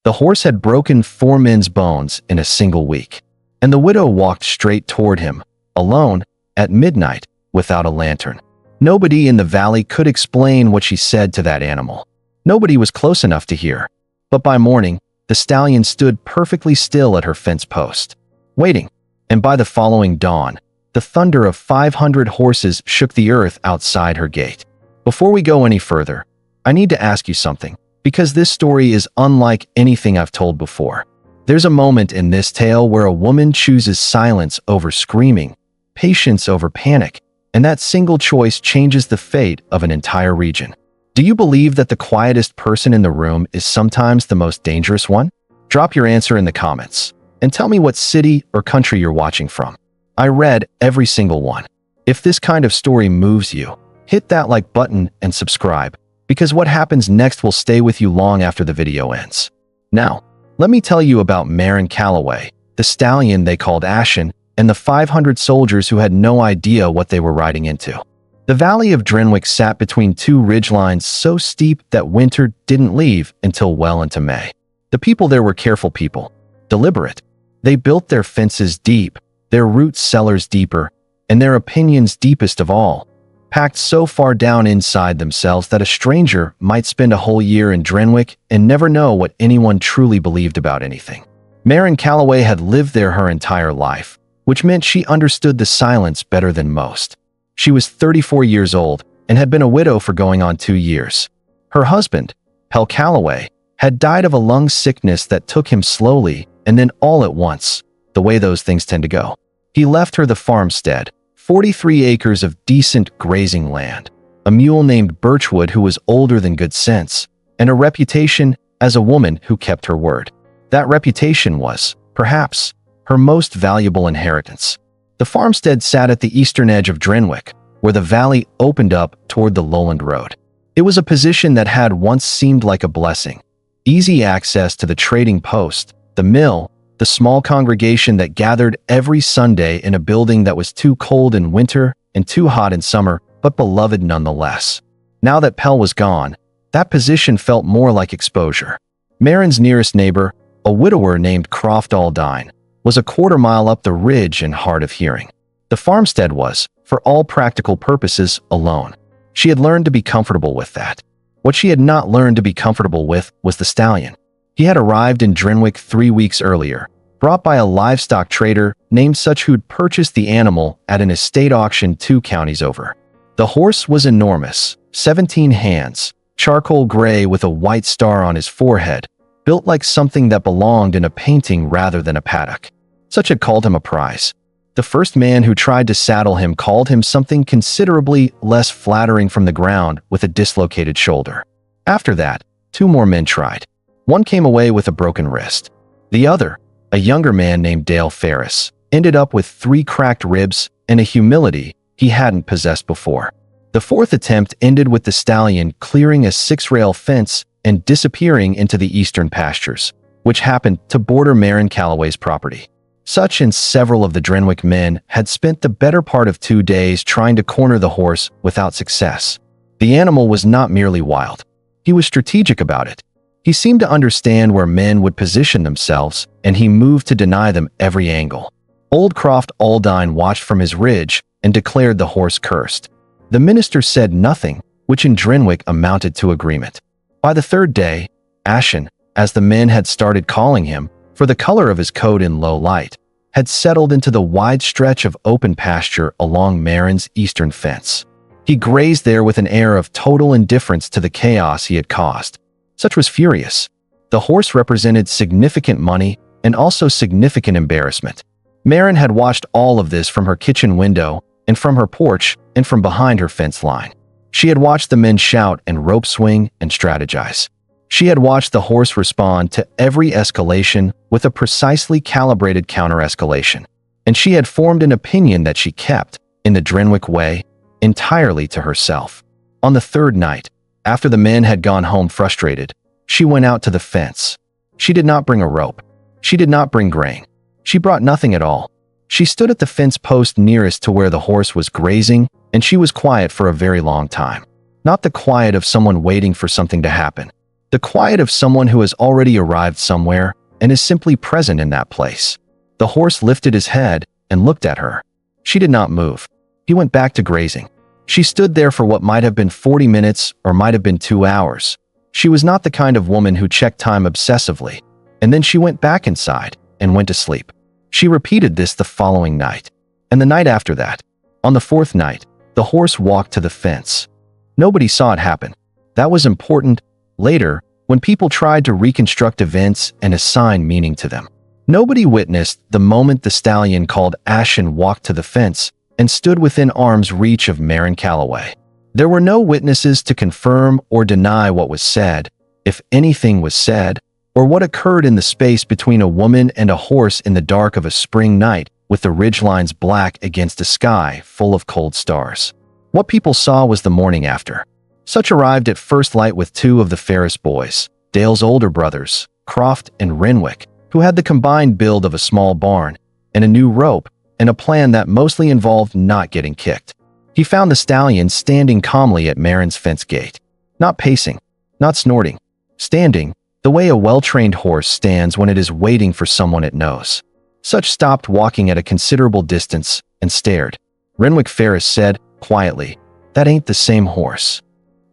The horse had broken 4 men's bones in a single week, and the widow walked straight toward him, alone, at midnight, without a lantern. Nobody in the valley could explain what she said to that animal. Nobody was close enough to hear. But by morning, the stallion stood perfectly still at her fence post, waiting. And by the following dawn, the thunder of 500 horses shook the earth outside her gate. Before we go any further, I need to ask you something, because this story is unlike anything I've told before. There's a moment in this tale where a woman chooses silence over screaming, patience over panic, and that single choice changes the fate of an entire region. Do you believe that the quietest person in the room is sometimes the most dangerous one? Drop your answer in the comments, and tell me what city or country you're watching from. I read every single one. If this kind of story moves you, hit that like button and subscribe, because what happens next will stay with you long after the video ends. Now, let me tell you about Marin Calloway, the stallion they called Ashen, and the 500 soldiers who had no idea what they were riding into. The valley of Drenwick sat between 2 ridgelines so steep that winter didn't leave until well into May. The people there were careful people, deliberate. They built their fences deep, their root cellars deeper, and their opinions deepest of all, packed so far down inside themselves that a stranger might spend a whole year in Drenwick and never know what anyone truly believed about anything. Marin Calloway had lived there her entire life, which meant she understood the silence better than most. She was 34 years old and had been a widow for going on 2 years. Her husband, Pell Calloway, had died of a lung sickness that took him slowly and then all at once, the way those things tend to go. He left her the farmstead, 43 acres of decent grazing land, a mule named Birchwood who was older than good sense, and a reputation as a woman who kept her word. That reputation was, perhaps, her most valuable inheritance. The farmstead sat at the eastern edge of Drenwick, where the valley opened up toward the lowland road. It was a position that had once seemed like a blessing. Easy access to the trading post, the mill, the small congregation that gathered every Sunday in a building that was too cold in winter and too hot in summer, but beloved nonetheless. Now that Pell was gone, that position felt more like exposure. Marin's nearest neighbor, a widower named Croft Aldine, was a quarter-mile up the ridge and hard of hearing. The farmstead was, for all practical purposes, alone. She had learned to be comfortable with that. What she had not learned to be comfortable with was the stallion. He had arrived in Drenwick 3 weeks earlier, brought by a livestock trader named such who'd purchased the animal at an estate auction 2 counties over. The horse was enormous, 17 hands, charcoal gray with a white star on his forehead, built like something that belonged in a painting rather than a paddock. Such had called him a prize. The first man who tried to saddle him called him something considerably less flattering from the ground with a dislocated shoulder. After that, 2 more men tried. One came away with a broken wrist. The other, a younger man named Dale Ferris, ended up with 3 cracked ribs and a humility he hadn't possessed before. The 4th attempt ended with the stallion clearing a 6-rail fence and disappearing into the eastern pastures, which happened to border Marin Calloway's property. Such and several of the Drenwick men had spent the better part of 2 days trying to corner the horse without success. The animal was not merely wild. He was strategic about it. He seemed to understand where men would position themselves, and he moved to deny them every angle. Old Croft Aldine watched from his ridge and declared the horse cursed. The minister said nothing, which in Drenwick amounted to agreement. By the 3rd day, Ashen, as the men had started calling him, for the color of his coat in low light, had settled into the wide stretch of open pasture along Marin's eastern fence. He grazed there with an air of total indifference to the chaos he had caused. Such was furious. The horse represented significant money and also significant embarrassment. Marin had watched all of this from her kitchen window and from her porch and from behind her fence line. She had watched the men shout and rope swing and strategize. She had watched the horse respond to every escalation with a precisely calibrated counter-escalation, and she had formed an opinion that she kept, in the Drenwick way, entirely to herself. On the 3rd night, after the men had gone home frustrated, she went out to the fence. She did not bring a rope. She did not bring grain. She brought nothing at all. She stood at the fence post nearest to where the horse was grazing, and she was quiet for a very long time. Not the quiet of someone waiting for something to happen, The quiet of someone who has already arrived somewhere and is simply present in that place. The horse lifted his head and looked at her. She did not move. He went back to grazing. She stood there for what might have been 40 minutes or might have been 2 hours. She was not the kind of woman who checked time obsessively. And then she went back inside and went to sleep. She repeated this the following night. And the night after that. On the 4th night, the horse walked to the fence. Nobody saw it happen. That was important. Later, when people tried to reconstruct events and assign meaning to them, nobody witnessed the moment the stallion called Ashen walked to the fence and stood within arm's reach of Marin Calloway. There were no witnesses to confirm or deny what was said, if anything was said, or what occurred in the space between a woman and a horse in the dark of a spring night with the ridgelines black against a sky full of cold stars. What people saw was the morning after. Such arrived at first light with 2 of the fairest boys, Dale's older brothers, Croft and Renwick, who had the combined build of a small barn, and a new rope, and a plan that mostly involved not getting kicked. He found the stallion standing calmly at Marin's fence gate. Not pacing, not snorting. Standing, the way a well-trained horse stands when it is waiting for someone it knows. Such stopped walking at a considerable distance and stared. Renwick Ferris said, quietly, "That ain't the same horse."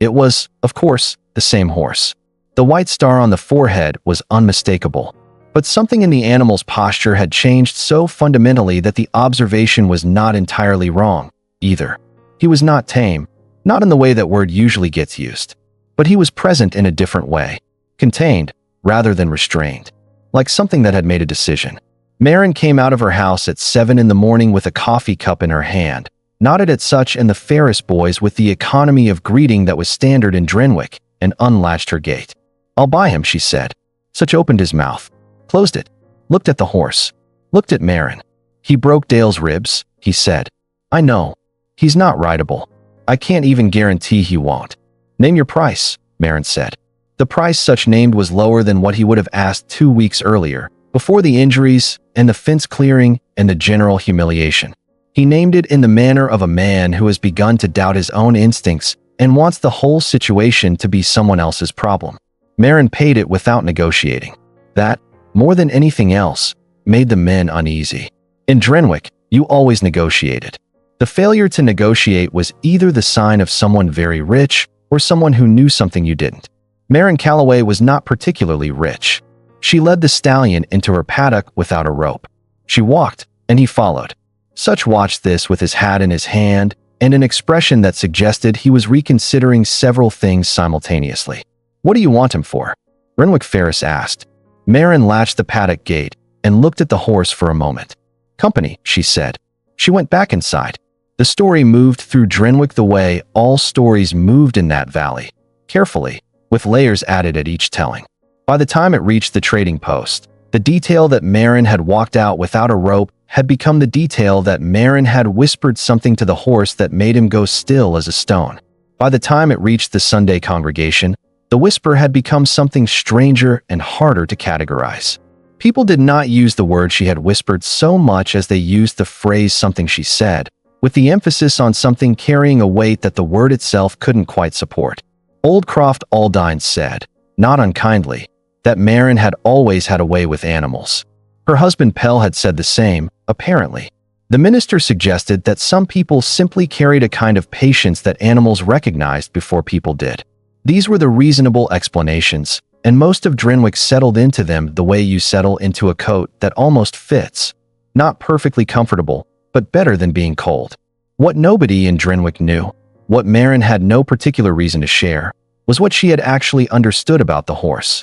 It was, of course, the same horse. The white star on the forehead was unmistakable. But something in the animal's posture had changed so fundamentally that the observation was not entirely wrong, either. He was not tame, not in the way that word usually gets used. But he was present in a different way. Contained, rather than restrained. Like something that had made a decision. Marin came out of her house at 7 in the morning with a coffee cup in her hand, nodded at Such and the Ferris boys with the economy of greeting that was standard in Drenwick, and unlatched her gate. "I'll buy him," she said. Such opened his mouth, closed it, looked at the horse, looked at Marin. "He broke Dale's ribs," he said. "I know. He's not rideable. I can't even guarantee he won't." "Name your price," Marin said. The price Such named was lower than what he would have asked 2 weeks earlier, before the injuries and the fence clearing and the general humiliation. He named it in the manner of a man who has begun to doubt his own instincts and wants the whole situation to be someone else's problem. Marin paid it without negotiating. That, more than anything else, made the men uneasy. In Drenwick, you always negotiated. The failure to negotiate was either the sign of someone very rich or someone who knew something you didn't. Marin Calloway was not particularly rich. She led the stallion into her paddock without a rope. She walked, and he followed. Such watched this with his hat in his hand and an expression that suggested he was reconsidering several things simultaneously. "What do you want him for?" Renwick Ferris asked. Marin latched the paddock gate and looked at the horse for a moment. "Company," she said. She went back inside. The story moved through Drenwick the way all stories moved in that valley, carefully, with layers added at each telling. By the time it reached the trading post, the detail that Marin had walked out without a rope had become the detail that Marin had whispered something to the horse that made him go still as a stone. By the time it reached the Sunday congregation, the whisper had become something stranger and harder to categorize. People did not use the word she had whispered so much as they used the phrase "something she said," with the emphasis on something carrying a weight that the word itself couldn't quite support. Old Croft Aldine said, not unkindly, that Marin had always had a way with animals. Her husband Pell had said the same, apparently. The minister suggested that some people simply carried a kind of patience that animals recognized before people did. These were the reasonable explanations, and most of Drenwick settled into them the way you settle into a coat that almost fits. Not perfectly comfortable, but better than being cold. What nobody in Drenwick knew, what Marin had no particular reason to share, was what she had actually understood about the horse.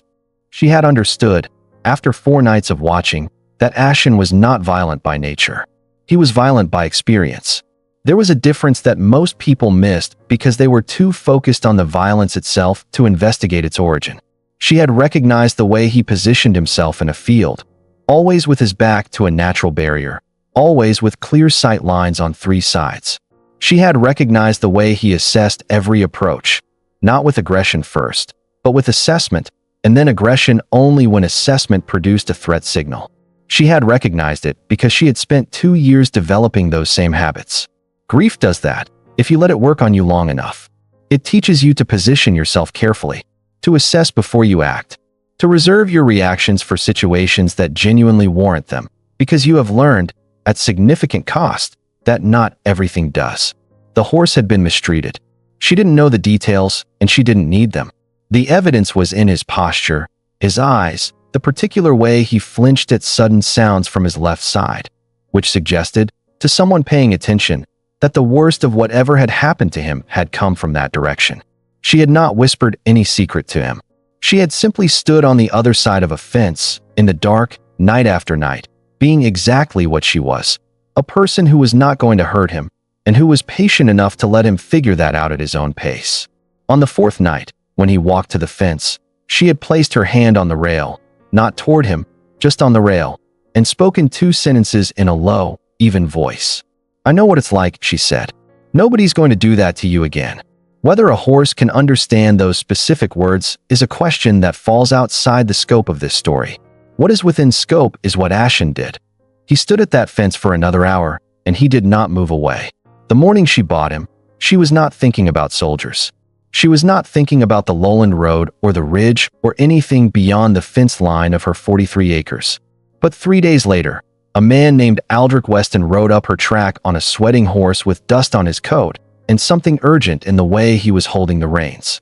She had understood, after 4 nights of watching, that Ashen was not violent by nature. He was violent by experience. There was a difference that most people missed because they were too focused on the violence itself to investigate its origin. She had recognized the way he positioned himself in a field, always with his back to a natural barrier, always with clear sight lines on 3 sides. She had recognized the way he assessed every approach, not with aggression first, but with assessment, and then aggression only when assessment produced a threat signal. She had recognized it because she had spent 2 years developing those same habits. Grief does that, if you let it work on you long enough. It teaches you to position yourself carefully. to assess before you act, to reserve your reactions for situations that genuinely warrant them, because you have learned, at significant cost, that not everything does. The horse had been mistreated. She didn't know the details, and she didn't need them. The evidence was in his posture, his eyes, the particular way he flinched at sudden sounds from his left side, which suggested, to someone paying attention, that the worst of whatever had happened to him had come from that direction. She had not whispered any secret to him. She had simply stood on the other side of a fence, in the dark, night after night, being exactly what she was, a person who was not going to hurt him, and who was patient enough to let him figure that out at his own pace. On the fourth night, when he walked to the fence, she had placed her hand on the rail, not toward him, just on the rail, and spoken 2 sentences in a low, even voice. "I know what it's like," she said. "Nobody's going to do that to you again." Whether a horse can understand those specific words is a question that falls outside the scope of this story. What is within scope is what Ashen did. He stood at that fence for another hour, and he did not move away. The morning she bought him, she was not thinking about soldiers. She was not thinking about the lowland road or the ridge or anything beyond the fence line of her 43 acres. But 3 days later, a man named Aldrich Weston rode up her track on a sweating horse with dust on his coat and something urgent in the way he was holding the reins.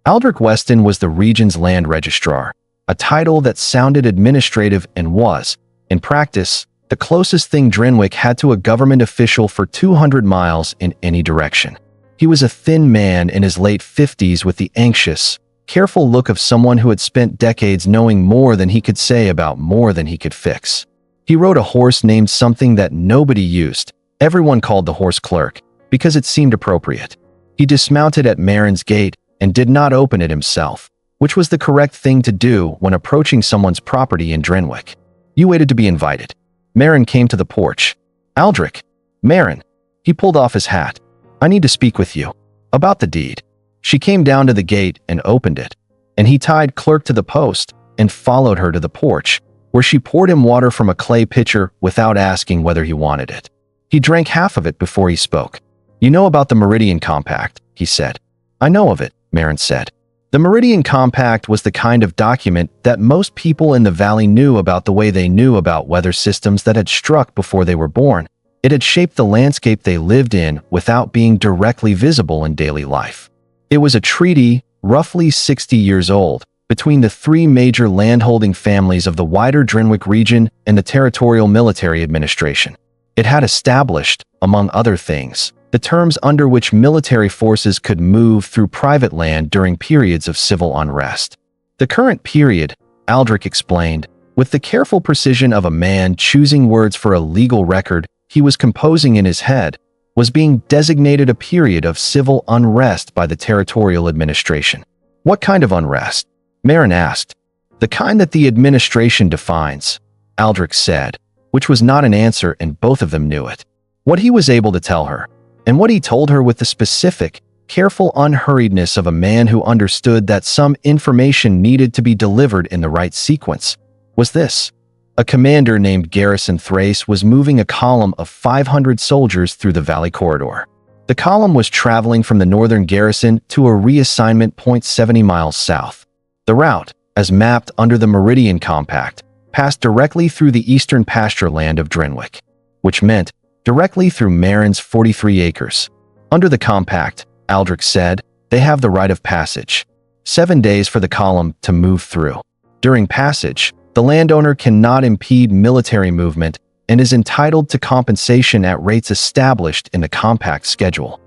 Aldrich Weston was the region's land registrar, a title that sounded administrative and was, in practice, the closest thing Drenwick had to a government official for 200 miles in any direction. He was a thin man in his late 50s with the anxious, careful look of someone who had spent decades knowing more than he could say about more than he could fix. He rode a horse named something that nobody used. Everyone called the horse Clerk, because it seemed appropriate. He dismounted at Marin's gate and did not open it himself, which was the correct thing to do when approaching someone's property in Drenwick. You waited to be invited. Marin came to the porch. "Aldrich." "Marin." He pulled off his hat. "I need to speak with you. About the deed." She came down to the gate and opened it, and he tied Clerk to the post and followed her to the porch, where she poured him water from a clay pitcher without asking whether he wanted it. He drank half of it before he spoke. "You know about the Meridian Compact," he said. "I know of it," Marin said. The Meridian Compact was the kind of document that most people in the valley knew about the way they knew about weather systems that had struck before they were born. It had shaped the landscape they lived in without being directly visible in daily life. It was a treaty, roughly 60 years old, between the 3 major landholding families of the wider Drenwick region and the Territorial Military Administration. It had established, among other things, the terms under which military forces could move through private land during periods of civil unrest. The current period, Aldrich explained, with the careful precision of a man choosing words for a legal record he was composing in his head, was being designated a period of civil unrest by the Territorial Administration. "What kind of unrest?" Marin asked. "The kind that the administration defines," Aldrich said, which was not an answer, and both of them knew it. What he was able to tell her, and what he told her with the specific, careful unhurriedness of a man who understood that some information needed to be delivered in the right sequence, was this. A commander named Garrison Thrace was moving a column of 500 soldiers through the valley corridor. The column was traveling from the northern garrison to a reassignment point 70 miles south. The route, as mapped under the Meridian Compact, passed directly through the eastern pasture land of Drenwick, which meant directly through Marin's 43 acres. Under the compact, Aldrich said, they have the right of passage. 7 days for the column to move through. During passage, the landowner cannot impede military movement and is entitled to compensation at rates established in the compact schedule.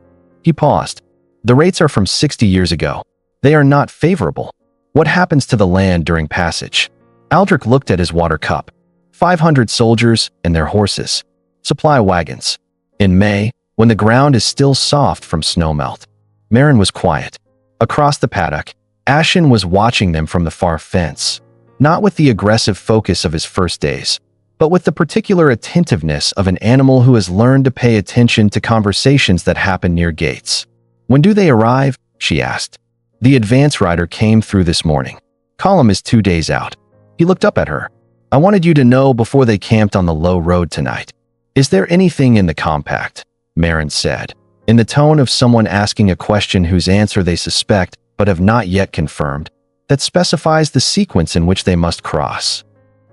He paused. The rates are from 60 years ago. They are not favorable. What happens to the land during passage? Aldrich looked at his water cup. 500 soldiers and their horses. Supply wagons. In May, when the ground is still soft from snowmelt. Marin was quiet. Across the paddock, Ashen was watching them from the far fence, not with the aggressive focus of his first days, but with the particular attentiveness of an animal who has learned to pay attention to conversations that happen near gates. "When do they arrive?" she asked. "The advance rider came through this morning. Column is 2 days out." He looked up at her. "I wanted you to know before they camped on the low road tonight." "Is there anything in the compact?" Marin said, in the tone of someone asking a question whose answer they suspect but have not yet confirmed. that specifies the sequence in which they must cross.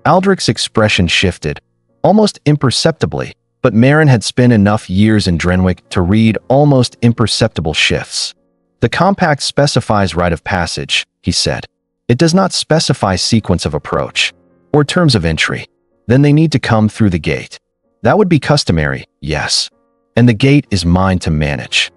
Aldrich's expression shifted, almost imperceptibly, but Marin had spent enough years in Drenwick to read almost imperceptible shifts. The compact specifies rite of passage, he said. It does not specify sequence of approach or terms of entry. Then they need to come through the gate. That would be customary, yes. And the gate is mine to manage.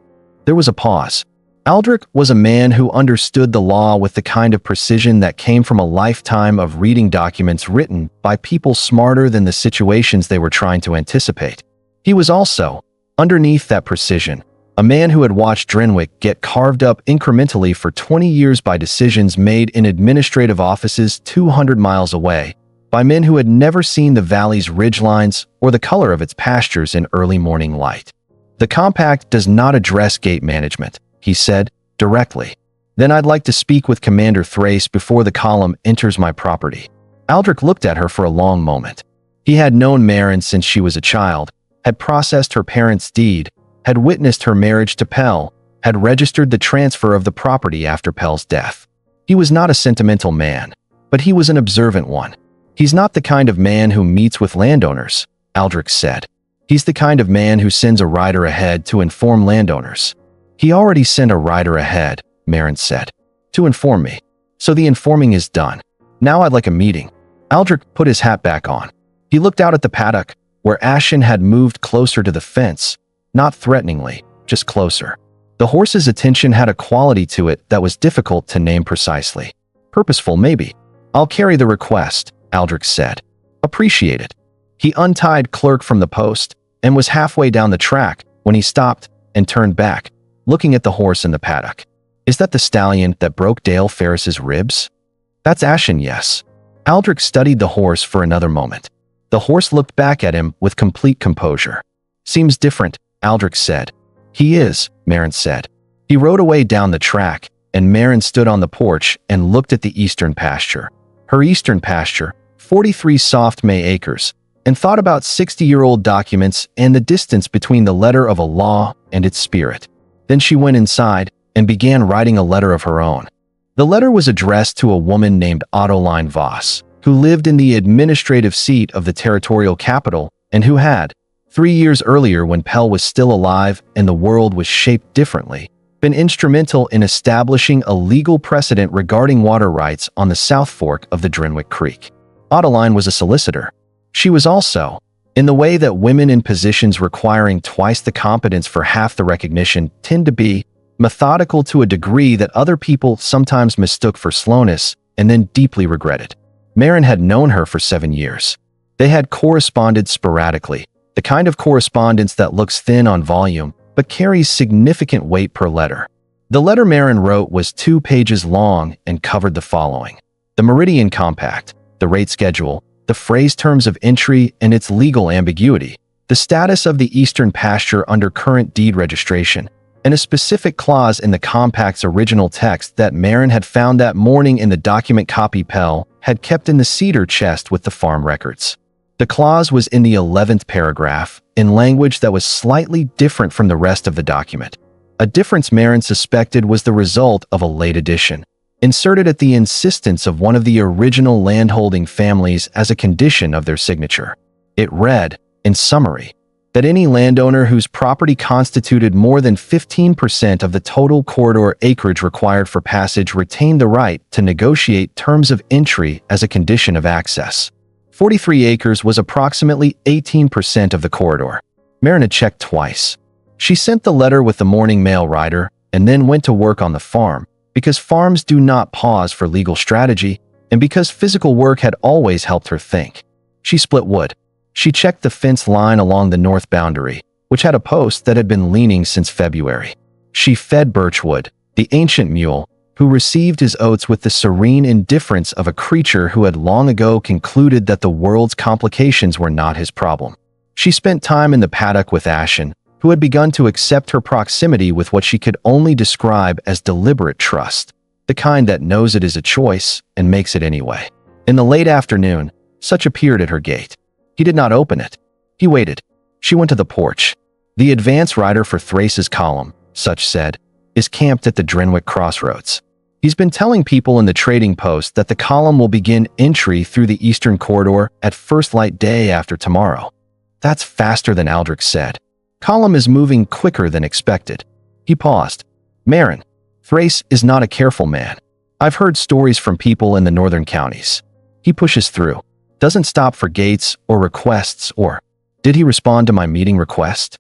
There was a pause. Aldrich was a man who understood the law with the kind of precision that came from a lifetime of reading documents written by people smarter than the situations they were trying to anticipate. He was also, underneath that precision, a man who had watched Drenwick get carved up incrementally for 20 years by decisions made in administrative offices 200 miles away, by men who had never seen the valley's ridgelines or the color of its pastures in early morning light. The compact does not address gate management, he said, directly. Then I'd like to speak with Commander Thrace before the column enters my property. Aldrich looked at her for a long moment. He had known Marin since she was a child, had processed her parents' deed, had witnessed her marriage to Pell, had registered the transfer of the property after Pell's death. He was not a sentimental man, but he was an observant one. He's not the kind of man who meets with landowners, Aldrich said. He's the kind of man who sends a rider ahead to inform landowners. He already sent a rider ahead, Marin said, to inform me. So the informing is done. Now I'd like a meeting. Aldrich put his hat back on. He looked out at the paddock, where Ashen had moved closer to the fence, not threateningly, just closer. The horse's attention had a quality to it that was difficult to name precisely. Purposeful, maybe. I'll carry the request, Aldrich said. Appreciate it. He untied Clerk from the post and was halfway down the track when he stopped and turned back, looking at the horse in the paddock. Is that the stallion that broke Dale Ferris's ribs? That's Ashen, yes. Aldrich studied the horse for another moment. The horse looked back at him with complete composure. Seems different, Aldrich said. He is, Marin said. He rode away down the track, and Marin stood on the porch and looked at the eastern pasture. Her eastern pasture, 43 soft May acres, and thought about 60-year-old documents and the distance between the letter of a law and its spirit. Then she went inside and began writing a letter of her own. The letter was addressed to a woman named Ottoline Voss, who lived in the administrative seat of the territorial capital and who had, 3 years earlier when Pell was still alive and the world was shaped differently, been instrumental in establishing a legal precedent regarding water rights on the South Fork of the Drenwick Creek. Ottoline was a solicitor. She was also, in the way that women in positions requiring twice the competence for half the recognition tend to be, methodical to a degree that other people sometimes mistook for slowness and then deeply regretted. Marin had known her for 7 years. They had corresponded sporadically, the kind of correspondence that looks thin on volume but carries significant weight per letter. The letter Marin wrote was 2 pages long and covered the following: the Meridian Compact, the rate schedule, the phrase terms of entry and its legal ambiguity, the status of the eastern pasture under current deed registration, and a specific clause in the compact's original text that Marin had found that morning in the document copy Pell had kept in the cedar chest with the farm records. The clause was in the 11th paragraph, in language that was slightly different from the rest of the document. A difference Marin suspected was the result of a late addition, inserted at the insistence of one of the original landholding families as a condition of their signature. It read, in summary, that any landowner whose property constituted more than 15% of the total corridor acreage required for passage retained the right to negotiate terms of entry as a condition of access. 43 acres was approximately 18% of the corridor. Marin had checked twice. She sent the letter with the morning mail rider and then went to work on the farm, because farms do not pause for legal strategy and because physical work had always helped her think. She split wood. She checked the fence line along the north boundary, which had a post that had been leaning since February. She fed Birchwood, the ancient mule, who received his oats with the serene indifference of a creature who had long ago concluded that the world's complications were not his problem. She spent time in the paddock with Ashen, who had begun to accept her proximity with what she could only describe as deliberate trust, the kind that knows it is a choice and makes it anyway. In the late afternoon, Such appeared at her gate. He did not open it. He waited. She went to the porch. The advance rider for Thrace's column, Such said, is camped at the Drenwick crossroads. He's been telling people in the trading post that the column will begin entry through the eastern corridor at first light day after tomorrow. That's faster than Aldrich said. Column is moving quicker than expected. He paused. Marin, Thrace is not a careful man. I've heard stories from people in the northern counties. He pushes through. Doesn't stop for gates or requests or, did he respond to my meeting request?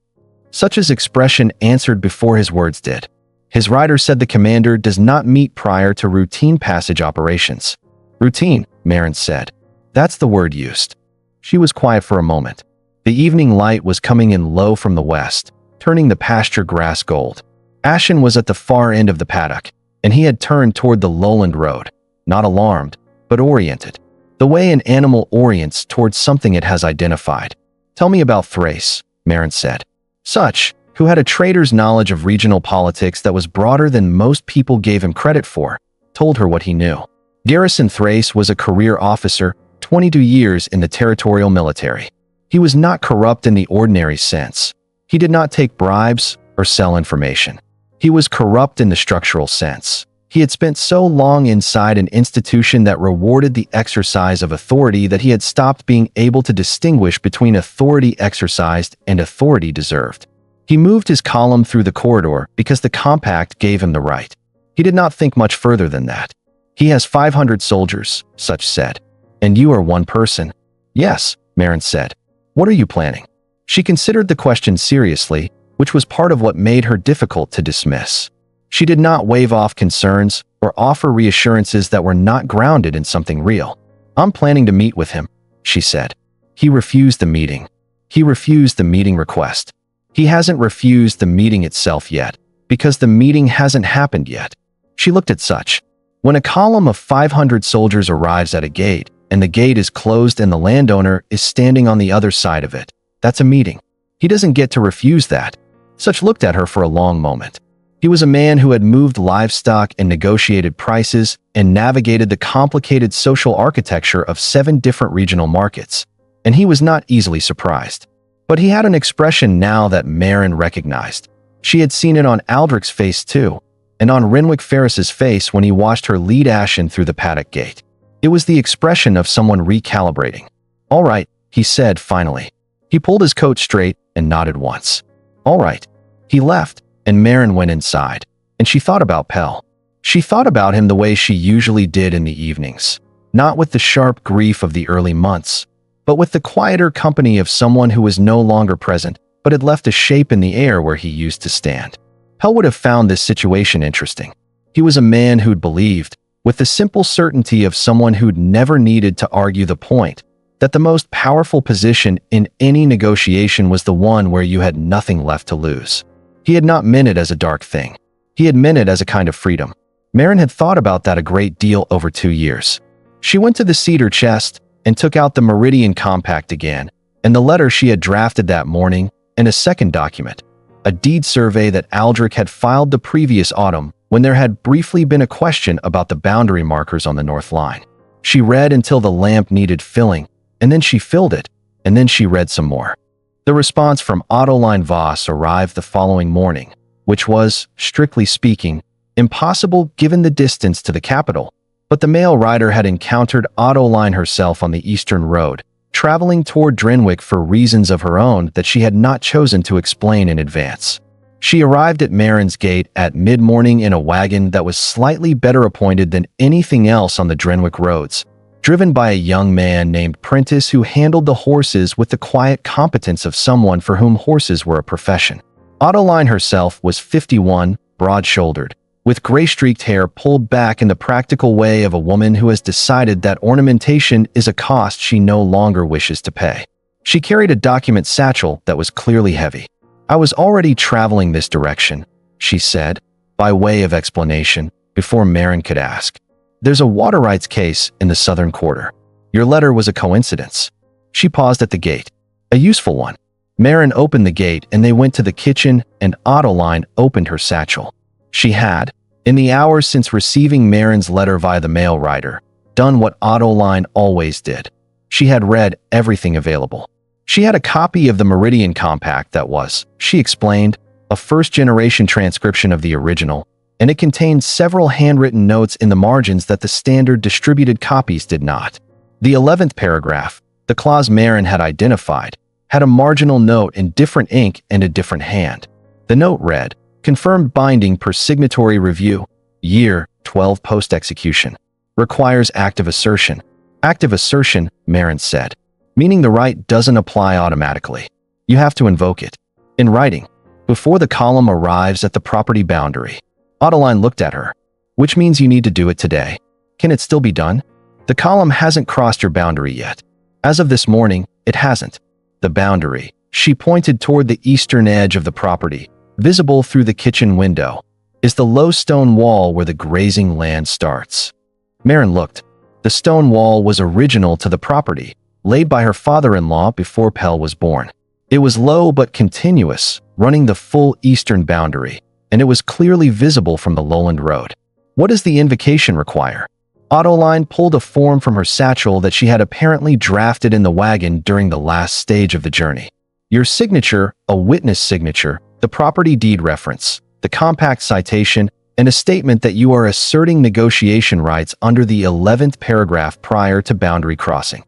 Such his expression answered before his words did. His rider said the commander does not meet prior to routine passage operations. Routine, Marin said. That's the word used. She was quiet for a moment. The evening light was coming in low from the west, turning the pasture grass gold. Ashen was at the far end of the paddock, and he had turned toward the lowland road, not alarmed, but oriented. The way an animal orients towards something it has identified. Tell me about Thrace, Marin said. Such, who had a trader's knowledge of regional politics that was broader than most people gave him credit for, told her what he knew. Garrison Thrace was a career officer, 22 years in the territorial military. He was not corrupt in the ordinary sense. He did not take bribes or sell information. He was corrupt in the structural sense. He had spent so long inside an institution that rewarded the exercise of authority that he had stopped being able to distinguish between authority exercised and authority deserved. He moved his column through the corridor because the compact gave him the right. He did not think much further than that. He has 500 soldiers, Such said. And you are one person? Yes, Marin said. What are you planning? She considered the question seriously, which was part of what made her difficult to dismiss. She did not wave off concerns or offer reassurances that were not grounded in something real. I'm planning to meet with him, she said. He refused the meeting. He refused the meeting request. He hasn't refused the meeting itself yet, because the meeting hasn't happened yet. She looked at Such. When a column of 500 soldiers arrives at a gate, and the gate is closed and the landowner is standing on the other side of it, that's a meeting. He doesn't get to refuse that. Such looked at her for a long moment. He was a man who had moved livestock and negotiated prices and navigated the complicated social architecture of 7 different regional markets, and he was not easily surprised. But he had an expression now that Marin recognized. She had seen it on Aldrich's face too, and on Renwick Ferris's face when he watched her lead Ashen through the paddock gate. It was the expression of someone recalibrating. All right, he said finally. He pulled his coat straight and nodded once. All right. He left, and Marin went inside, and she thought about Pell. She thought about him the way she usually did in the evenings, not with the sharp grief of the early months, but with the quieter company of someone who was no longer present, but had left a shape in the air where he used to stand. Pell would have found this situation interesting. He was a man who'd believed, with the simple certainty of someone who'd never needed to argue the point, that the most powerful position in any negotiation was the one where you had nothing left to lose. He had not meant it as a dark thing. He had meant it as a kind of freedom. Marin had thought about that a great deal over 2 years. She went to the cedar chest and took out the Meridian Compact again, and the letter she had drafted that morning, and a second document, a deed survey that Aldrich had filed the previous autumn when there had briefly been a question about the boundary markers on the north line. She read until the lamp needed filling, and then she filled it, and then she read some more. The response from Autoline Voss arrived the following morning, which was, strictly speaking, impossible given the distance to the capital, but the mail rider had encountered Autoline herself on the eastern road, traveling toward Drenwick for reasons of her own that she had not chosen to explain in advance. She arrived at Marin's gate at mid-morning in a wagon that was slightly better appointed than anything else on the Drenwick roads, driven by a young man named Prentice who handled the horses with the quiet competence of someone for whom horses were a profession. Autoline herself was 51, broad-shouldered, with gray-streaked hair pulled back in the practical way of a woman who has decided that ornamentation is a cost she no longer wishes to pay. She carried a document satchel that was clearly heavy. I was already traveling this direction, she said, by way of explanation, before Marin could ask. There's a water rights case in the southern quarter. Your letter was a coincidence. She paused at the gate. A useful one. Marin opened the gate and they went to the kitchen and Autoline opened her satchel. She had, in the hours since receiving Marin's letter via the mail rider, done what Autoline always did. She had read everything available. She had a copy of the Meridian Compact that was, she explained, a first-generation transcription of the original, and it contained several handwritten notes in the margins that the standard distributed copies did not. The 11th paragraph, the clause Marin had identified, had a marginal note in different ink and a different hand. The note read, "Confirmed binding per signatory review, year 12 post-execution. Requires active assertion." Active assertion, Marin said, meaning the right doesn't apply automatically. You have to invoke it. In writing, before the column arrives at the property boundary. Adeline looked at her. Which means you need to do it today. Can it still be done? The column hasn't crossed your boundary yet. As of this morning, it hasn't. The boundary. She pointed toward the eastern edge of the property, visible through the kitchen window, is the low stone wall where the grazing land starts. Marin looked. The stone wall was original to the property, laid by her father-in-law before Pell was born. It was low but continuous, running the full eastern boundary, and it was clearly visible from the lowland road. What does the invocation require? Adeline pulled a form from her satchel that she had apparently drafted in the wagon during the last stage of the journey. Your signature, a witness signature, the property deed reference, the compact citation, and a statement that you are asserting negotiation rights under the 11th paragraph prior to boundary crossing.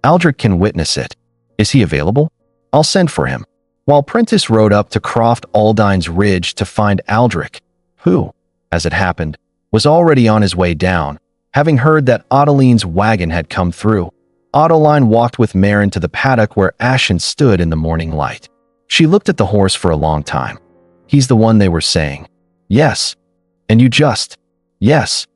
Aldrich can witness it. Is he available? I'll send for him. While Prentice rode up to Croft Aldine's Ridge to find Aldrich, who, as it happened, was already on his way down, having heard that Adeline's wagon had come through, Adeline walked with Marin to the paddock where Ashen stood in the morning light. She looked at the horse for a long time. He's the one they were saying. Yes. And you just. Yes.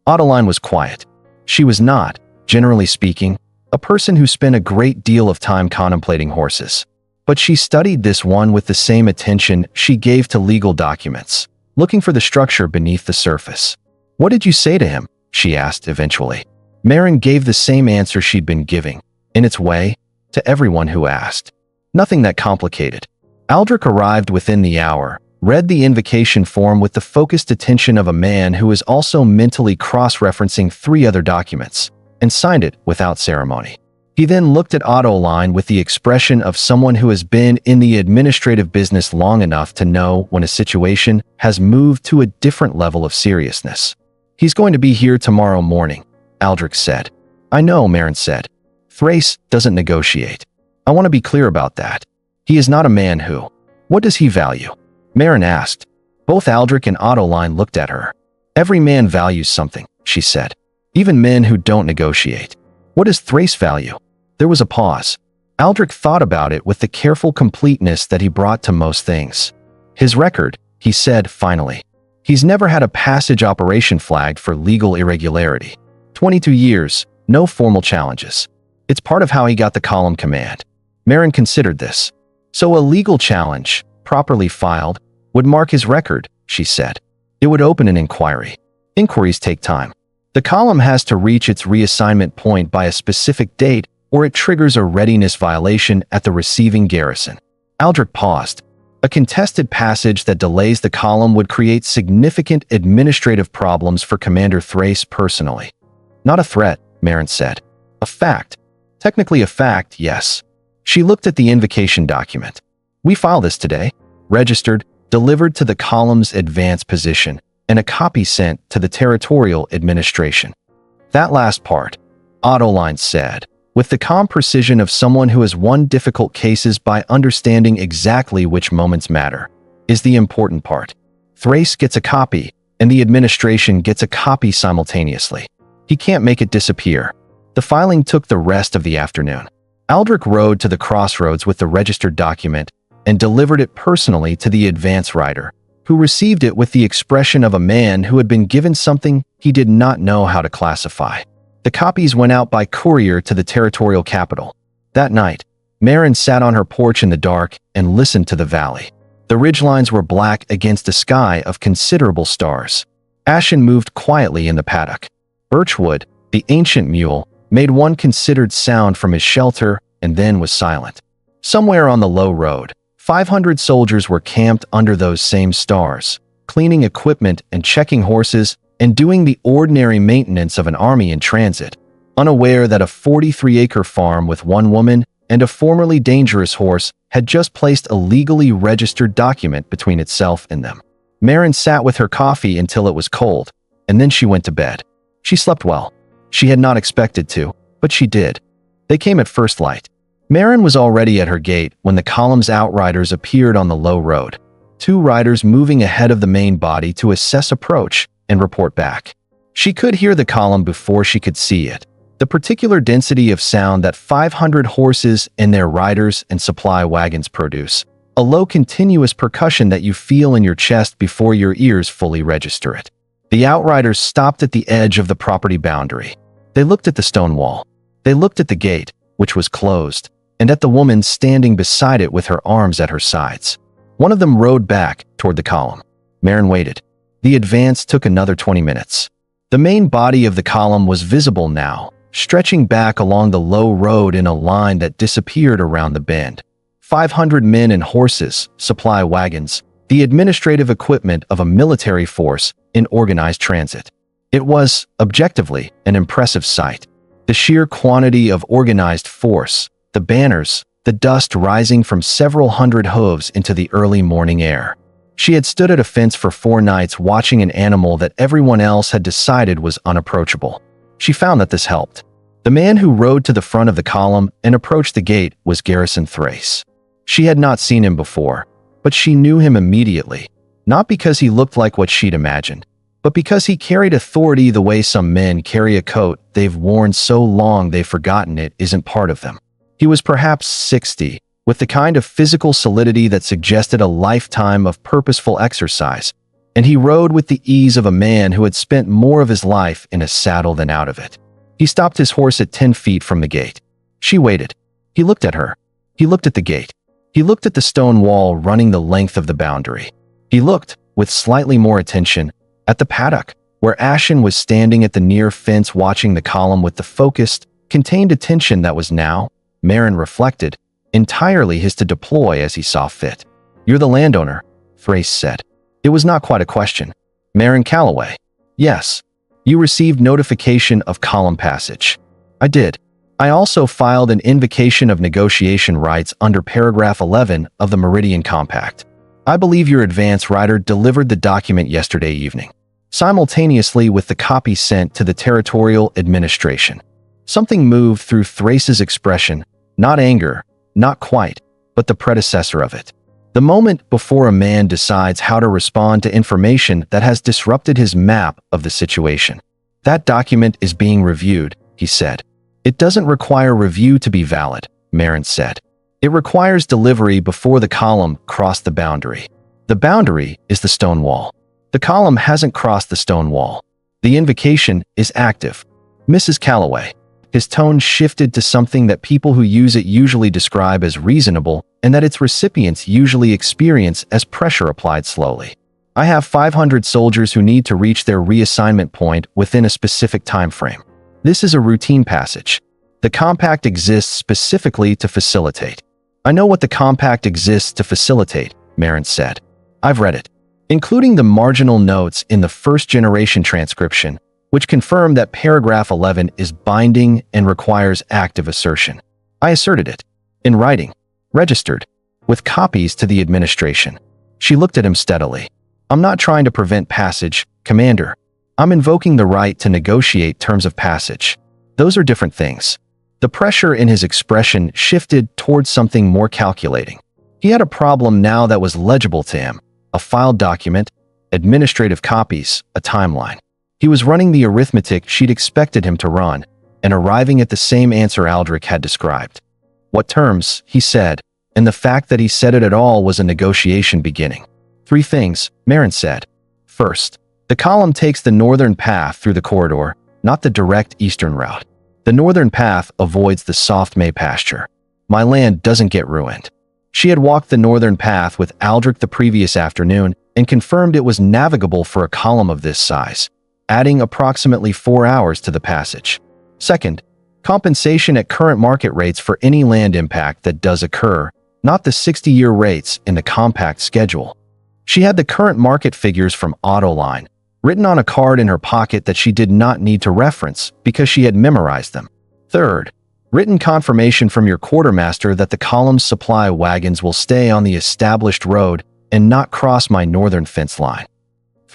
Adeline was quiet. She was not, generally speaking, a person who spent a great deal of time contemplating horses. But she studied this one with the same attention she gave to legal documents, looking for the structure beneath the surface. What did you say to him? She asked eventually. Marin gave the same answer she'd been giving, in its way, to everyone who asked. Nothing that complicated. Aldrich arrived within the hour, read the invocation form with the focused attention of a man who is also mentally cross-referencing 3 other documents, and signed it without ceremony. He then looked at Adeline with the expression of someone who has been in the administrative business long enough to know when a situation has moved to a different level of seriousness. He's going to be here tomorrow morning, Aldrich said. I know, Marin said. Thrace doesn't negotiate. I want to be clear about that. He is not a man who. What does he value? Marin asked. Both Aldrich and Adeline looked at her. Every man values something, she said. Even men who don't negotiate. What does Thrace value? There was a pause. Aldrich thought about it with the careful completeness that he brought to most things. His record, he said finally. He's never had a passage operation flagged for legal irregularity. 22 years, no formal challenges. It's part of how he got the column command. Marin considered this. So a legal challenge, properly filed, would mark his record, she said. It would open an inquiry. Inquiries take time. The column has to reach its reassignment point by a specific date, or it triggers a readiness violation at the receiving garrison. Aldrich paused. A contested passage that delays the column would create significant administrative problems for Commander Thrace personally. Not a threat, Marin said. A fact. Technically a fact, yes. She looked at the invocation document. We file this today. Registered, delivered to the column's advance position, and a copy sent to the territorial administration. That last part, Adeline said, with the calm precision of someone who has won difficult cases by understanding exactly which moments matter, is the important part. Thrace gets a copy, and the administration gets a copy simultaneously. He can't make it disappear. The filing took the rest of the afternoon. Aldrich rode to the crossroads with the registered document and delivered it personally to the advance rider, who received it with the expression of a man who had been given something he did not know how to classify. The copies went out by courier to the territorial capital. That night, Marin sat on her porch in the dark and listened to the valley. The ridgelines were black against a sky of considerable stars. Ashen moved quietly in the paddock. Birchwood, the ancient mule, made one considered sound from his shelter and then was silent. Somewhere on the low road, 500 soldiers were camped under those same stars, cleaning equipment and checking horses and doing the ordinary maintenance of an army in transit, unaware that a 43-acre farm with one woman and a formerly dangerous horse had just placed a legally registered document between itself and them. Marin sat with her coffee until it was cold, and then she went to bed. She slept well. She had not expected to, but she did. They came at first light. Marin was already at her gate when the column's outriders appeared on the low road. 2 riders moving ahead of the main body to assess approach and report back. She could hear the column before she could see it. The particular density of sound that 500 horses and their riders and supply wagons produce. A low continuous percussion that you feel in your chest before your ears fully register it. The outriders stopped at the edge of the property boundary. They looked at the stone wall. They looked at the gate, which was closed, and at the woman standing beside it with her arms at her sides. One of them rode back toward the column. Marin waited. The advance took another 20 minutes. The main body of the column was visible now, stretching back along the low road in a line that disappeared around the bend. 500 men and horses, supply wagons, the administrative equipment of a military force in organized transit. It was, objectively, an impressive sight. The sheer quantity of organized force, the banners, the dust rising from several hundred hooves into the early morning air. She had stood at a fence for 4 nights watching an animal that everyone else had decided was unapproachable. She found that this helped. The man who rode to the front of the column and approached the gate was Garrison Thrace. She had not seen him before, but she knew him immediately, not because he looked like what she'd imagined, but because he carried authority the way some men carry a coat they've worn so long they've forgotten it isn't part of them. He was perhaps 60, with the kind of physical solidity that suggested a lifetime of purposeful exercise, and he rode with the ease of a man who had spent more of his life in a saddle than out of it. He stopped his horse at 10 feet from the gate. She waited. He looked at her. He looked at the gate. He looked at the stone wall running the length of the boundary. He looked, with slightly more attention, at the paddock, where Ashen was standing at the near fence watching the column with the focused, contained attention that was now, Marin reflected, entirely his to deploy as he saw fit. "You're the landowner," Thrace said. It was not quite a question. "Marin Calloway." "Yes." "You received notification of column passage." "I did. I also filed an invocation of negotiation rights under paragraph 11 of the Meridian Compact. I believe your advance rider delivered the document yesterday evening, simultaneously with the copy sent to the Territorial Administration." Something moved through Thrace's expression, not anger, not quite, but the predecessor of it. The moment before a man decides how to respond to information that has disrupted his map of the situation. "That document is being reviewed," he said. "It doesn't require review to be valid," Marin said. "It requires delivery before the column crossed the boundary. The boundary is the stone wall. The column hasn't crossed the stone wall. The invocation is active. Mrs. Calloway." His tone shifted to something that people who use it usually describe as reasonable and that its recipients usually experience as pressure applied slowly. "I have 500 soldiers who need to reach their reassignment point within a specific time frame. This is a routine passage. The compact exists specifically to facilitate." "I know what the compact exists to facilitate," Marin said. "I've read it, including the marginal notes in the first-generation transcription, which confirm that paragraph 11 is binding and requires active assertion. I asserted it, in writing, registered, with copies to the administration." She looked at him steadily. "I'm not trying to prevent passage, Commander. I'm invoking the right to negotiate terms of passage. Those are different things." The pressure in his expression shifted towards something more calculating. He had a problem now that was legible to him: a filed document, administrative copies, a timeline. He was running the arithmetic she'd expected him to run, and arriving at the same answer Aldrich had described. "What terms?" he said, and the fact that he said it at all was a negotiation beginning. "3 things," Marin said. "First, the column takes the northern path through the corridor, not the direct eastern route. The northern path avoids the soft May pasture. My land doesn't get ruined." She had walked the northern path with Aldrich the previous afternoon and confirmed it was navigable for a column of this size, adding approximately 4 hours to the passage. Second, compensation at current market rates for any land impact that does occur, not the 60-year rates in the compact schedule. She had the current market figures from Autoline, written on a card in her pocket that she did not need to reference because she had memorized them. Third, written confirmation from your quartermaster that the column's supply wagons will stay on the established road and not cross my northern fence line.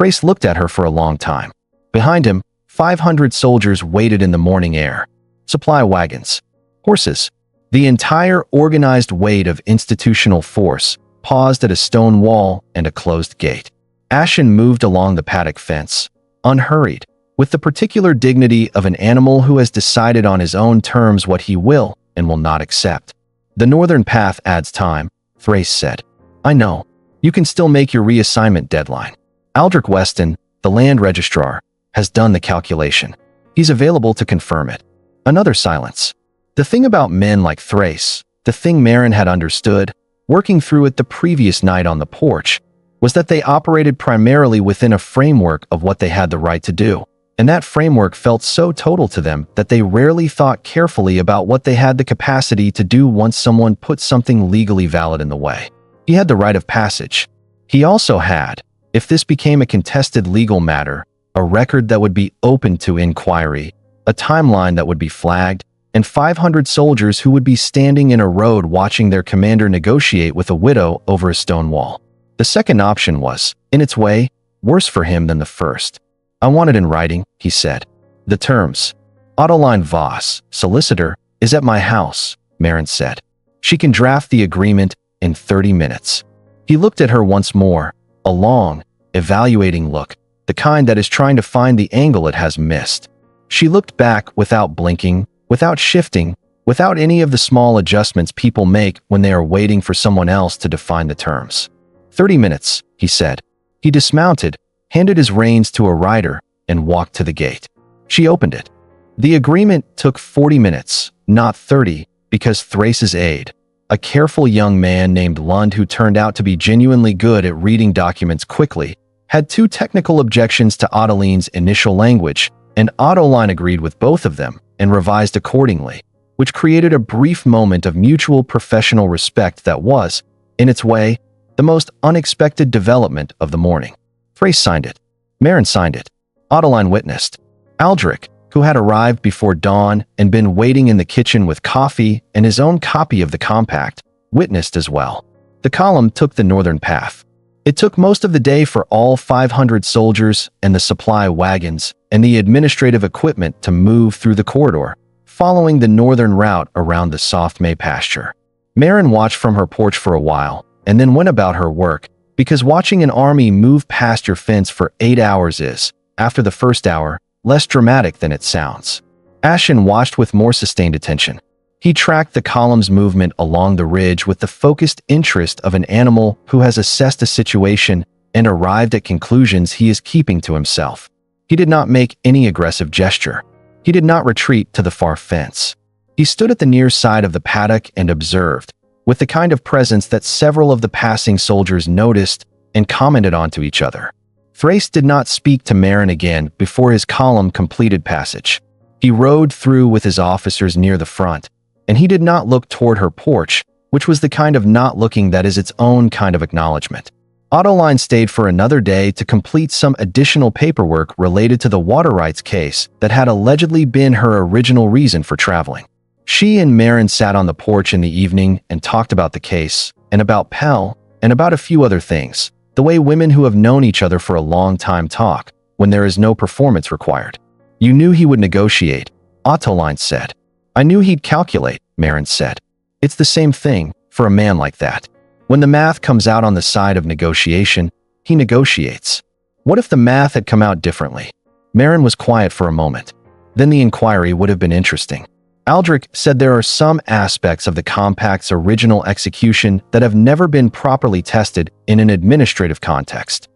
Thrace looked at her for a long time. Behind him, 500 soldiers waited in the morning air. Supply wagons, horses. The entire organized weight of institutional force paused at a stone wall and a closed gate. Ashen moved along the paddock fence, unhurried, with the particular dignity of an animal who has decided on his own terms what he will and will not accept. The northern path adds time, Thrace said. I know. You can still make your reassignment deadline. Aldrich Weston, the land registrar, has done the calculation. He's available to confirm it. Another silence. The thing about men like Thrace, the thing Marin had understood, working through it the previous night on the porch, was that they operated primarily within a framework of what they had the right to do. And that framework felt so total to them that they rarely thought carefully about what they had the capacity to do once someone put something legally valid in the way. He had the right of passage. He also had, if this became a contested legal matter, a record that would be open to inquiry, a timeline that would be flagged, and 500 soldiers who would be standing in a road watching their commander negotiate with a widow over a stone wall. The second option was, in its way, worse for him than the first. I want it in writing, he said. The terms. Ottoline Voss, solicitor, is at my house, Marin said. She can draft the agreement in 30 minutes. He looked at her once more, a long, evaluating look, the kind that is trying to find the angle it has missed. She looked back without blinking, without shifting, without any of the small adjustments people make when they are waiting for someone else to define the terms. 30 minutes, he said. He dismounted, handed his reins to a rider, and walked to the gate. She opened it. The agreement took 40 minutes, not 30, because Thrace's aide, a careful young man named Lund who turned out to be genuinely good at reading documents quickly, had two technical objections to Ottoline's initial language, and Ottoline agreed with both of them and revised accordingly, which created a brief moment of mutual professional respect that was, in its way, the most unexpected development of the morning. Thrace signed it. Marin signed it. Ottoline witnessed. Aldrich, who had arrived before dawn and been waiting in the kitchen with coffee and his own copy of the compact, witnessed as well. The column took the northern path. It took most of the day for all 500 soldiers and the supply wagons and the administrative equipment to move through the corridor, following the northern route around the soft May pasture. Marin watched from her porch for a while and then went about her work, because watching an army move past your fence for 8 hours is, after the first hour, less dramatic than it sounds. Ashen watched with more sustained attention. He tracked the column's movement along the ridge with the focused interest of an animal who has assessed a situation and arrived at conclusions he is keeping to himself. He did not make any aggressive gesture. He did not retreat to the far fence. He stood at the near side of the paddock and observed, with the kind of presence that several of the passing soldiers noticed and commented on to each other. Thrace did not speak to Marin again before his column completed passage. He rode through with his officers near the front, and he did not look toward her porch, which was the kind of not looking that is its own kind of acknowledgement. Ottoline stayed for another day to complete some additional paperwork related to the water rights case that had allegedly been her original reason for traveling. She and Marin sat on the porch in the evening and talked about the case, and about Pell, and about a few other things, the way women who have known each other for a long time talk, when there is no performance required. You knew he would negotiate, Ottoline said. I knew he'd calculate, Marin said. It's the same thing, for a man like that. When the math comes out on the side of negotiation, he negotiates. What if the math had come out differently? Marin was quiet for a moment. Then the inquiry would have been interesting. Aldrich said there are some aspects of the compact's original execution that have never been properly tested in an administrative context.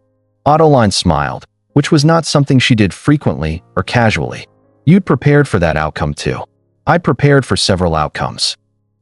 Ottoline smiled, which was not something she did frequently or casually. You'd prepared for that outcome too. I'd prepared for several outcomes.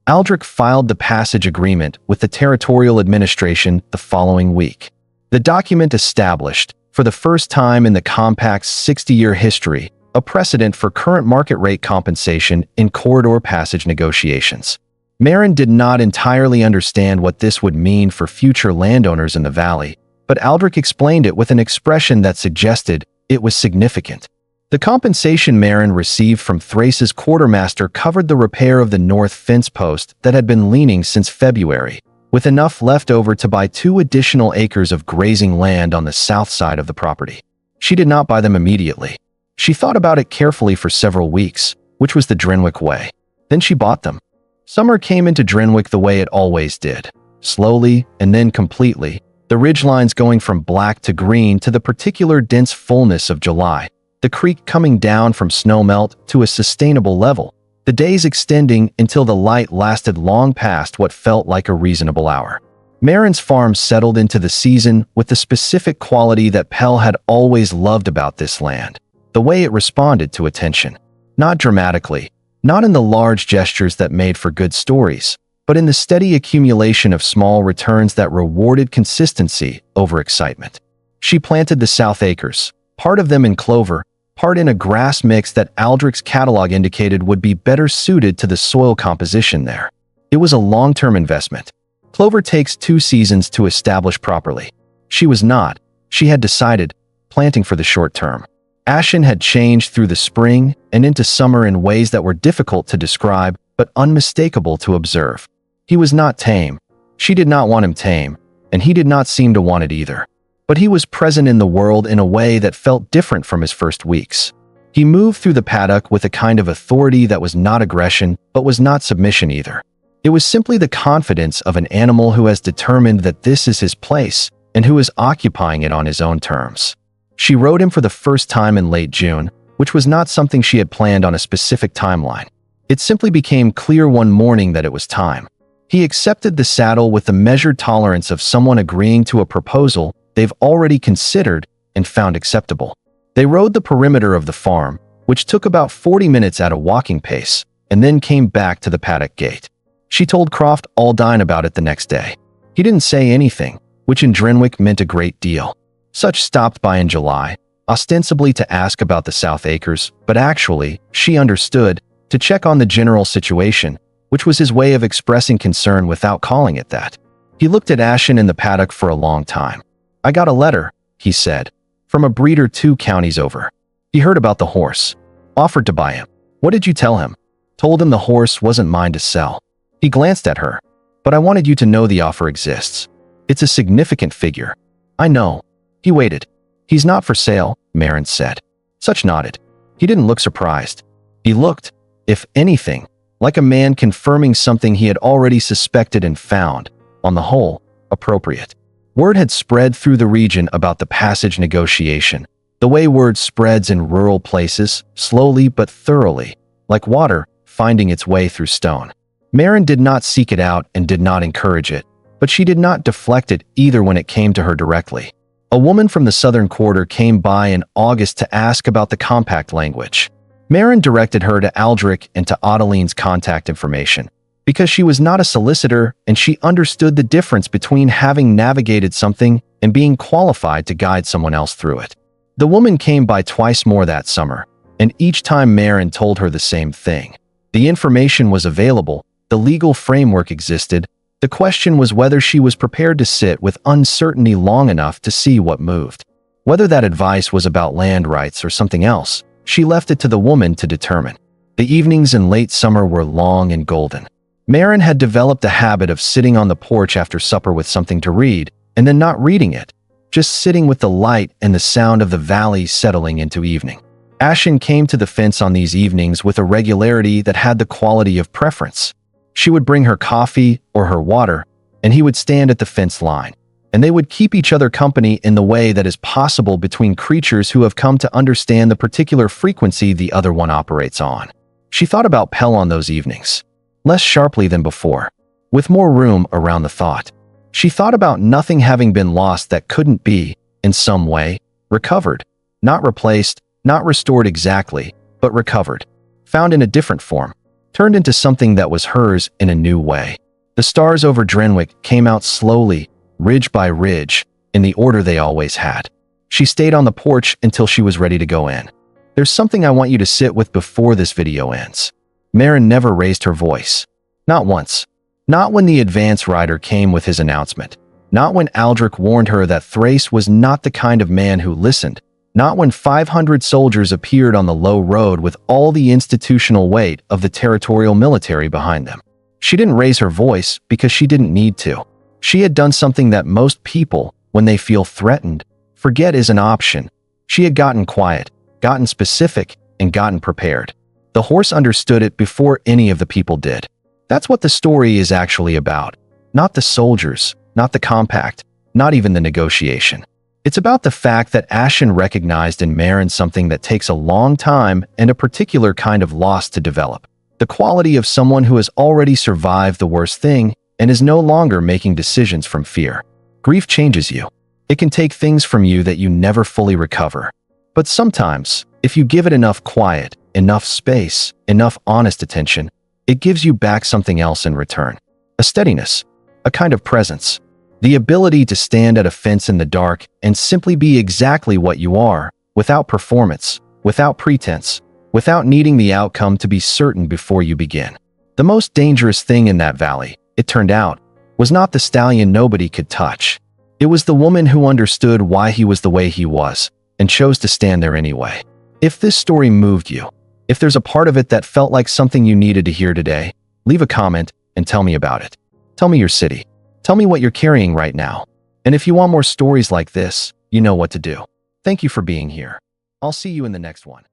Aldrich filed the passage agreement with the territorial administration the following week. The document established, for the first time in the compact's 60-year history, a precedent for current market rate compensation in corridor passage negotiations. Marin did not entirely understand what this would mean for future landowners in the valley, but Aldrich explained it with an expression that suggested it was significant. The compensation Marin received from Thrace's quartermaster covered the repair of the north fence post that had been leaning since February, with enough left over to buy 2 additional acres of grazing land on the south side of the property. She did not buy them immediately. She thought about it carefully for several weeks, which was the Drenwick way. Then she bought them. Summer came into Drenwick the way it always did, slowly and then completely, the ridgelines going from black to green to the particular dense fullness of July, the creek coming down from snowmelt to a sustainable level, the days extending until the light lasted long past what felt like a reasonable hour. Marin's farm settled into the season with the specific quality that Pell had always loved about this land, the way it responded to attention. Not dramatically, not in the large gestures that made for good stories, but in the steady accumulation of small returns that rewarded consistency over excitement. She planted the South acres, part of them in clover, part in a grass mix that Aldrich's catalog indicated would be better suited to the soil composition there. It was a long-term investment. Clover takes 2 seasons to establish properly. She was not, she had decided, planting for the short term. Ashen had changed through the spring and into summer in ways that were difficult to describe but unmistakable to observe. He was not tame. She did not want him tame, and he did not seem to want it either. But he was present in the world in a way that felt different from his first weeks. He moved through the paddock with a kind of authority that was not aggression but was not submission either. It was simply the confidence of an animal who has determined that this is his place and who is occupying it on his own terms. She rode him for the first time in late June, which was not something she had planned on a specific timeline. It simply became clear one morning that it was time. He accepted the saddle with the measured tolerance of someone agreeing to a proposal they've already considered and found acceptable. They rode the perimeter of the farm, which took about 40 minutes at a walking pace, and then came back to the paddock gate. She told Croft Aldine about it the next day. He didn't say anything, which in Drenwick meant a great deal. Such stopped by in July, ostensibly to ask about the South acres, but actually, she understood, to check on the general situation, which was his way of expressing concern without calling it that. He looked at Ashen in the paddock for a long time. "I got a letter," he said, "from a breeder 2 counties over. He heard about the horse. Offered to buy him." "What did you tell him?" "Told him the horse wasn't mine to sell." He glanced at her. "But I wanted you to know the offer exists. It's a significant figure." "I know." He waited. "He's not for sale," Marin said. Such nodded. He didn't look surprised. He looked, if anything, like a man confirming something he had already suspected and found, on the whole, appropriate. Word had spread through the region about the passage negotiation, the way word spreads in rural places, slowly but thoroughly, like water finding its way through stone. Marin did not seek it out and did not encourage it, but she did not deflect it either when it came to her directly. A woman from the southern quarter came by in August to ask about the compact language. Marin directed her to Aldrich and to Adeline's contact information, because she was not a solicitor and she understood the difference between having navigated something and being qualified to guide someone else through it. The woman came by twice more that summer, and each time Marin told her the same thing. The information was available, the legal framework existed. The question was whether she was prepared to sit with uncertainty long enough to see what moved. Whether that advice was about land rights or something else, she left it to the woman to determine. The evenings in late summer were long and golden. Marin had developed a habit of sitting on the porch after supper with something to read, and then not reading it, just sitting with the light and the sound of the valley settling into evening. Ashen came to the fence on these evenings with a regularity that had the quality of preference. She would bring her coffee or her water, and he would stand at the fence line, and they would keep each other company in the way that is possible between creatures who have come to understand the particular frequency the other one operates on. She thought about Pell on those evenings, less sharply than before, with more room around the thought. She thought about nothing having been lost that couldn't be, in some way, recovered, not replaced, not restored exactly, but recovered, found in a different form, turned into something that was hers in a new way. The stars over Drenwick came out slowly, ridge by ridge, in the order they always had. She stayed on the porch until she was ready to go in. "There's something I want you to sit with before this video ends." Marin never raised her voice. Not once. Not when the advance rider came with his announcement. Not when Aldrich warned her that Thrace was not the kind of man who listened. Not when 500 soldiers appeared on the low road with all the institutional weight of the territorial military behind them. She didn't raise her voice because she didn't need to. She had done something that most people, when they feel threatened, forget is an option. She had gotten quiet, gotten specific, and gotten prepared. The horse understood it before any of the people did. That's what the story is actually about. Not the soldiers, not the compact, not even the negotiation. It's about the fact that Ashen recognized in Marin something that takes a long time and a particular kind of loss to develop. The quality of someone who has already survived the worst thing and is no longer making decisions from fear. Grief changes you. It can take things from you that you never fully recover. But sometimes, if you give it enough quiet, enough space, enough honest attention, it gives you back something else in return. A steadiness, a kind of presence, the ability to stand at a fence in the dark and simply be exactly what you are, without performance, without pretense, without needing the outcome to be certain before you begin. The most dangerous thing in that valley, it turned out, was not the stallion nobody could touch. It was the woman who understood why he was the way he was, and chose to stand there anyway. If this story moved you, if there's a part of it that felt like something you needed to hear today, leave a comment and tell me about it. Tell me your city. Tell me what you're carrying right now. And if you want more stories like this, you know what to do. Thank you for being here. I'll see you in the next one.